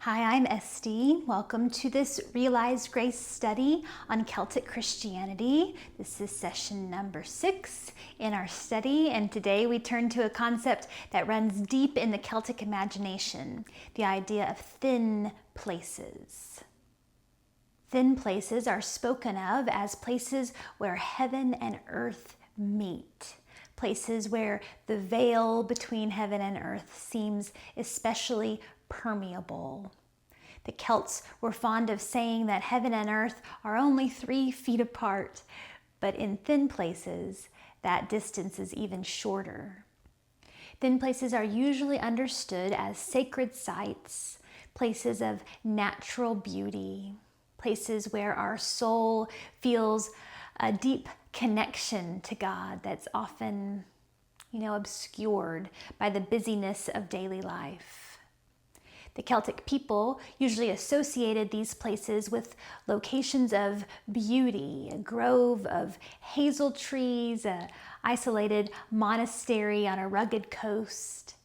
Hi, I'm Esty. Welcome to this Realized Grace study on Celtic Christianity. This is session number 6 in our study, and today we turn to a concept that runs deep in the Celtic imagination, the idea of thin places. Thin places are spoken of as places where heaven and earth meet. Places where the veil between heaven and earth seems especially permeable. The Celts were fond of saying that heaven and earth are only 3 feet apart, but in thin places, that distance is even shorter. Thin places are usually understood as sacred sites, places of natural beauty, places where our soul feels a deep connection to God that's often, obscured by the busyness of daily life. The Celtic people usually associated these places with locations of beauty, a grove of hazel trees, an isolated monastery on a rugged coast.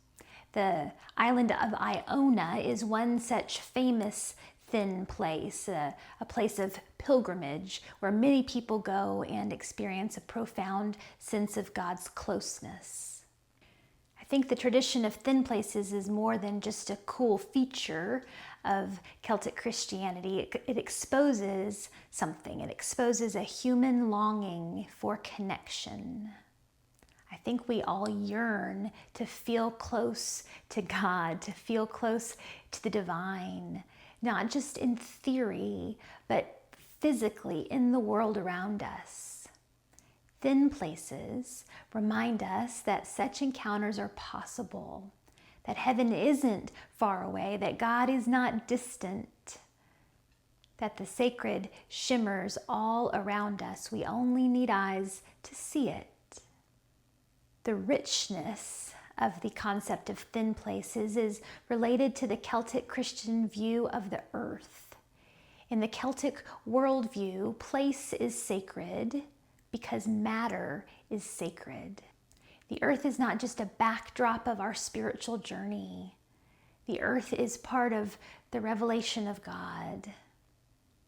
The island of Iona is one such famous thin place, a place of pilgrimage where many people go and experience a profound sense of God's closeness. I think the tradition of thin places is more than just a cool feature of Celtic Christianity. It exposes something. It exposes a human longing for connection. I think we all yearn to feel close to God, to feel close to the divine, not just in theory, but physically in the world around us. Thin places remind us that such encounters are possible, that heaven isn't far away, that God is not distant, that the sacred shimmers all around us. We only need eyes to see it. The richness of the concept of thin places is related to the Celtic Christian view of the earth. In the Celtic worldview, place is sacred because matter is sacred. The earth is not just a backdrop of our spiritual journey. The earth is part of the revelation of God.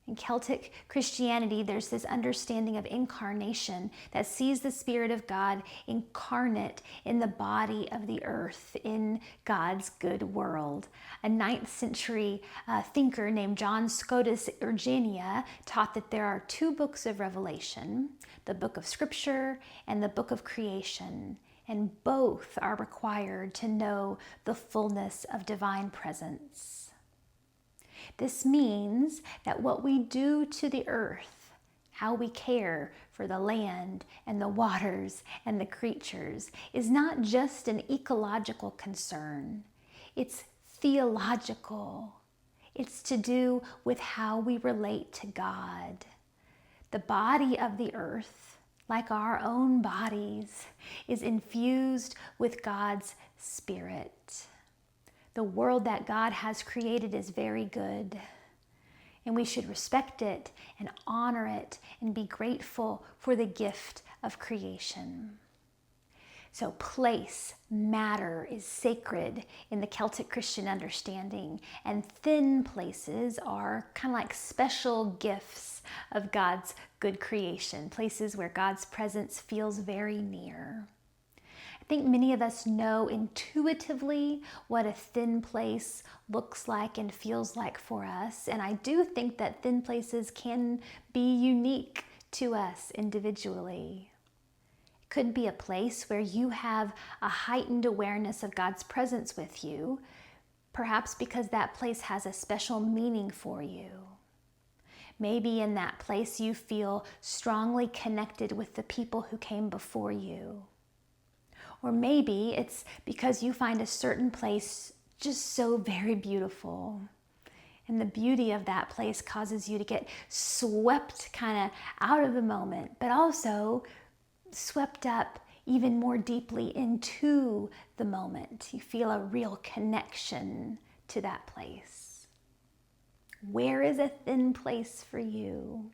In Celtic Christianity, there's this understanding of incarnation that sees the Spirit of God incarnate in the body of the earth, in God's good world. A 9th century thinker named John Scotus Erigena taught that there are 2 books of Revelation, the book of Scripture and the book of creation, and both are required to know the fullness of divine presence. This means that what we do to the earth, how we care for the land and the waters and the creatures, is not just an ecological concern. It's theological. It's to do with how we relate to God. The body of the earth, like our own bodies, is infused with God's Spirit. The world that God has created is very good, and we should respect it and honor it and be grateful for the gift of creation. So place, matter, is sacred in the Celtic Christian understanding, and thin places are kind of like special gifts of God's good creation, places where God's presence feels very near. I think many of us know intuitively what a thin place looks like and feels like for us, and I do think that thin places can be unique to us individually. It could be a place where you have a heightened awareness of God's presence with you, perhaps because that place has a special meaning for you. Maybe in that place you feel strongly connected with the people who came before you. Or maybe it's because you find a certain place just so very beautiful. And the beauty of that place causes you to get swept kind of out of the moment, but also swept up even more deeply into the moment. You feel a real connection to that place. Where is a thin place for you?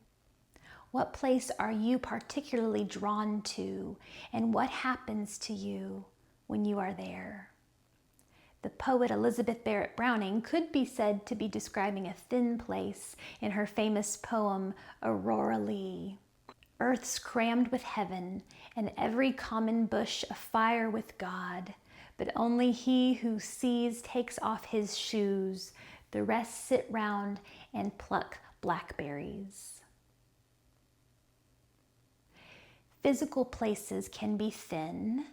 What place are you particularly drawn to, and what happens to you when you are there? The poet Elizabeth Barrett Browning could be said to be describing a thin place in her famous poem, Aurora Lee. Earth's crammed with heaven, and every common bush afire with God. But only he who sees takes off his shoes. The rest sit round and pluck blackberries. Physical places can be thin,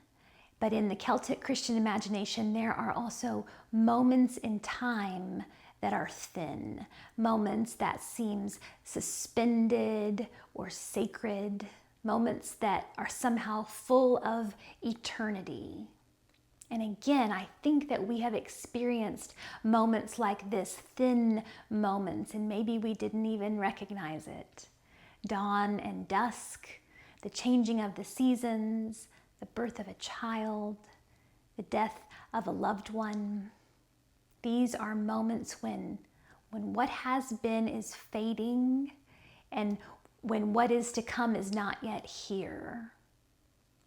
but in the Celtic Christian imagination, there are also moments in time that are thin, moments that seems suspended or sacred, moments that are somehow full of eternity. And again, I think that we have experienced moments like this, thin moments, and maybe we didn't even recognize it. Dawn and dusk, the changing of the seasons, the birth of a child, the death of a loved one. These are moments when what has been is fading and when what is to come is not yet here.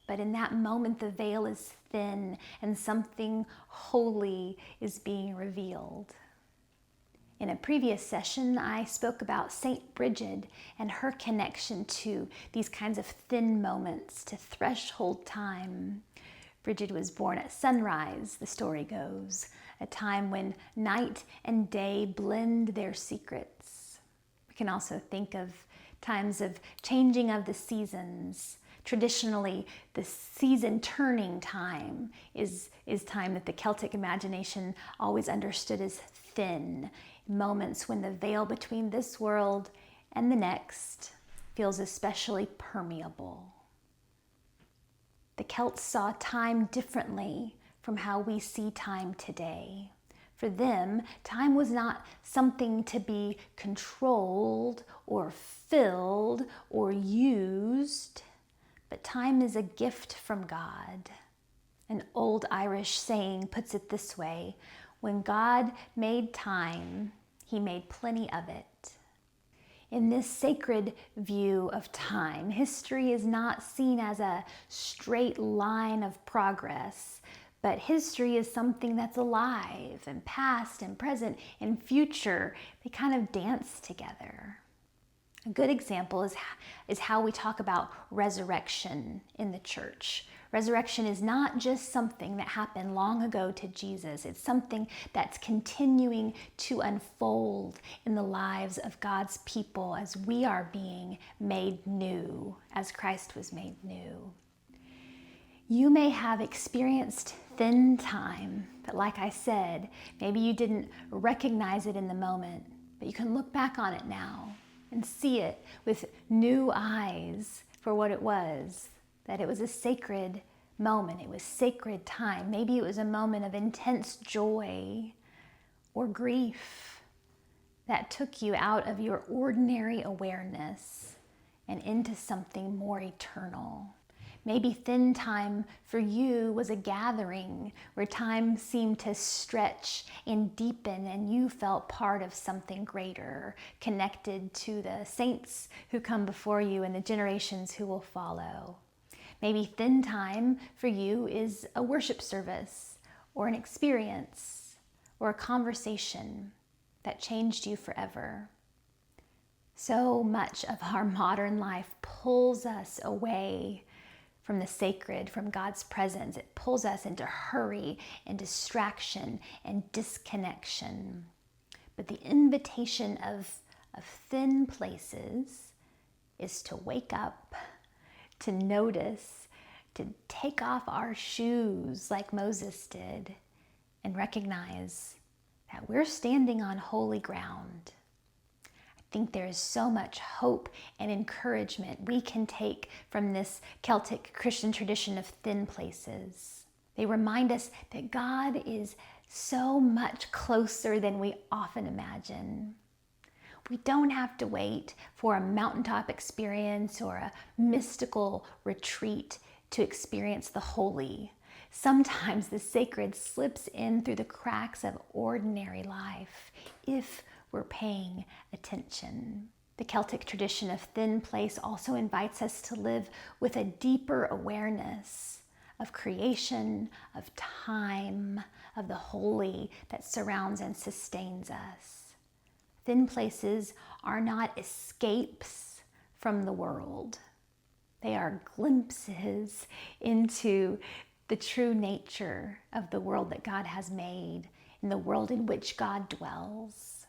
But in that moment, the veil is thin and something holy is being revealed. In a previous session, I spoke about Saint Bridget and her connection to these kinds of thin moments, to threshold time. Bridget was born at sunrise, the story goes, a time when night and day blend their secrets. We can also think of times of changing of the seasons. Traditionally, the season turning time is time that the Celtic imagination always understood as thin, moments when the veil between this world and the next feels especially permeable. The Celts saw time differently from how we see time today. For them, time was not something to be controlled or filled or used, but time is a gift from God. An old Irish saying puts it this way: when God made time, he made plenty of it. In this sacred view of time, history is not seen as a straight line of progress, but history is something that's alive, and past and present and future, they kind of dance together. A good example is how we talk about resurrection in the church. Resurrection is not just something that happened long ago to Jesus. It's something that's continuing to unfold in the lives of God's people as we are being made new, as Christ was made new. You may have experienced thin time, but like I said, maybe you didn't recognize it in the moment, but you can look back on it now and see it with new eyes for what it was, that it was a sacred moment, it was sacred time. Maybe it was a moment of intense joy or grief that took you out of your ordinary awareness and into something more eternal. Maybe thin time for you was a gathering where time seemed to stretch and deepen and you felt part of something greater, connected to the saints who come before you and the generations who will follow. Maybe thin time for you is a worship service or an experience or a conversation that changed you forever. So much of our modern life pulls us away from the sacred, from God's presence. It pulls us into hurry and distraction and disconnection. But the invitation of thin places is to wake up, to notice, to take off our shoes like Moses did, and recognize that we're standing on holy ground. I think there is so much hope and encouragement we can take from this Celtic Christian tradition of thin places. They remind us that God is so much closer than we often imagine. We don't have to wait for a mountaintop experience or a mystical retreat to experience the holy. Sometimes the sacred slips in through the cracks of ordinary life if we're paying attention. The Celtic tradition of thin place also invites us to live with a deeper awareness of creation, of time, of the holy that surrounds and sustains us. Thin places are not escapes from the world. They are glimpses into the true nature of the world that God has made, in the world in which God dwells.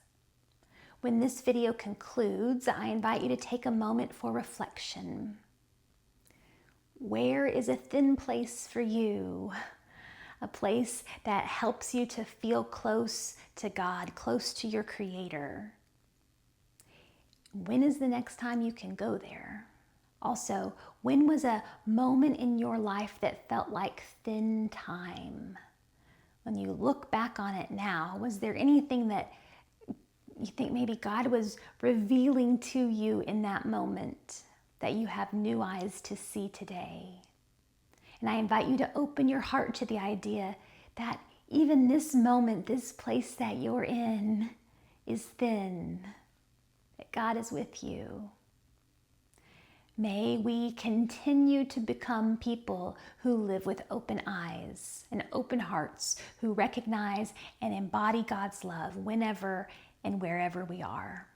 When this video concludes, I invite you to take a moment for reflection. Where is a thin place for you? A place that helps you to feel close to God, close to your Creator. When is the next time you can go there? Also, when was a moment in your life that felt like thin time? When you look back on it now, was there anything that you think maybe God was revealing to you in that moment that you have new eyes to see today? And I invite you to open your heart to the idea that even this moment, this place that you're in is thin, that God is with you. May we continue to become people who live with open eyes and open hearts, who recognize and embody God's love whenever and wherever we are.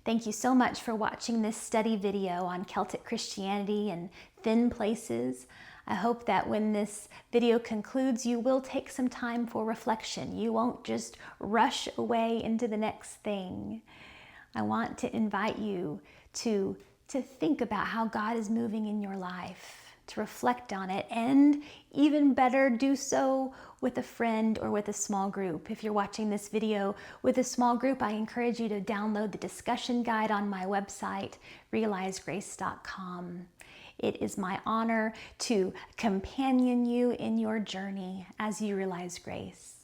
Thank you so much for watching this study video on Celtic Christianity and thin places. I hope that when this video concludes, you will take some time for reflection. You won't just rush away into the next thing. I want to invite you to think about how God is moving in your life, to reflect on it, and even better, do so with a friend or with a small group. If you're watching this video with a small group, I encourage you to download the discussion guide on my website, realizegrace.com. It is my honor to companion you in your journey as you realize grace.